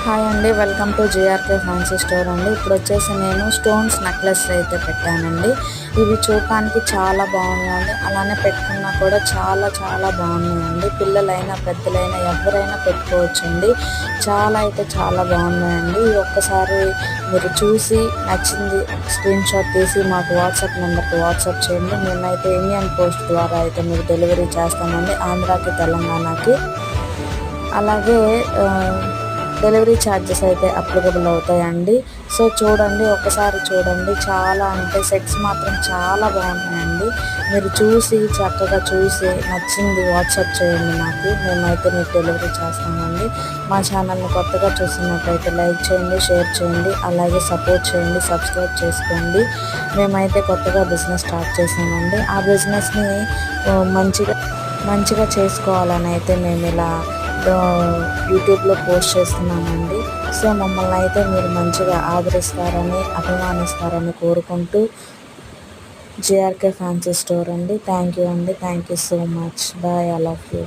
Hi అండి, welcome to JRK fancy store అండి. ఇప్పుడు వచ్చేసి నేను స్టోన్స్ నెక్లెస్ అయితే పెట్టానండి. ఇవి చూడటానికి చాలా బాగున్నాయండి. అలానే పెట్టుకున్నా కూడా చాలా చాలా బాగున్నాయండి. పిల్లలైనా పెద్దలైనా ఎవరైనా పెట్టుకోవచ్చండి. చాలా అయితే చాలా బాగున్నాయండి. ఒక్కసారి మీరు చూసి నచ్చింది స్క్రీన్ షాట్ తీసి మాకు వాట్సాప్ నెంబర్కి వాట్సాప్ చేయండి. మేమైతే ఇండియన్ పోస్ట్ ద్వారా అయితే మీకు డెలివరీ చేస్తామండి, ఆంధ్రాకి తెలంగాణకి. అలాగే డెలివరీ ఛార్జెస్ అయితే అప్లికబుల్ అవుతాయండి. సో చూడండి, ఒకసారి చూడండి. చాలా అంటే సెట్స్ మాత్రం చాలా బాగున్నాయండి. మీరు చూసి చక్కగా చూసి నచ్చింది వాట్సాప్ చేయండి మాకు. మేమైతే మీకు డెలివరీ చేస్తామండి. మా ఛానల్ని కొత్తగా చూసినట్టయితే లైక్ చేయండి, షేర్ చేయండి, అలాగే సపోర్ట్ చేయండి, సబ్స్క్రైబ్ చేసుకోండి. మేమైతే కొత్తగా బిజినెస్ స్టార్ట్ చేసామండి. ఆ బిజినెస్ని మంచిగా మంచిగా చేసుకోవాలని అయితే మేము ఇలా యూట్యూబ్లో పోస్ట్ చేస్తున్నామండి. సో మమ్మల్ని అయితే మీరు మంచిగా ఆదరిస్తారని అభిమానిస్తారని కోరుకుంటూ జేఆర్కే ఫ్యాన్సీ స్టోర్ అండి. థ్యాంక్ యూ అండి. Thank you so much. Bye. I love you.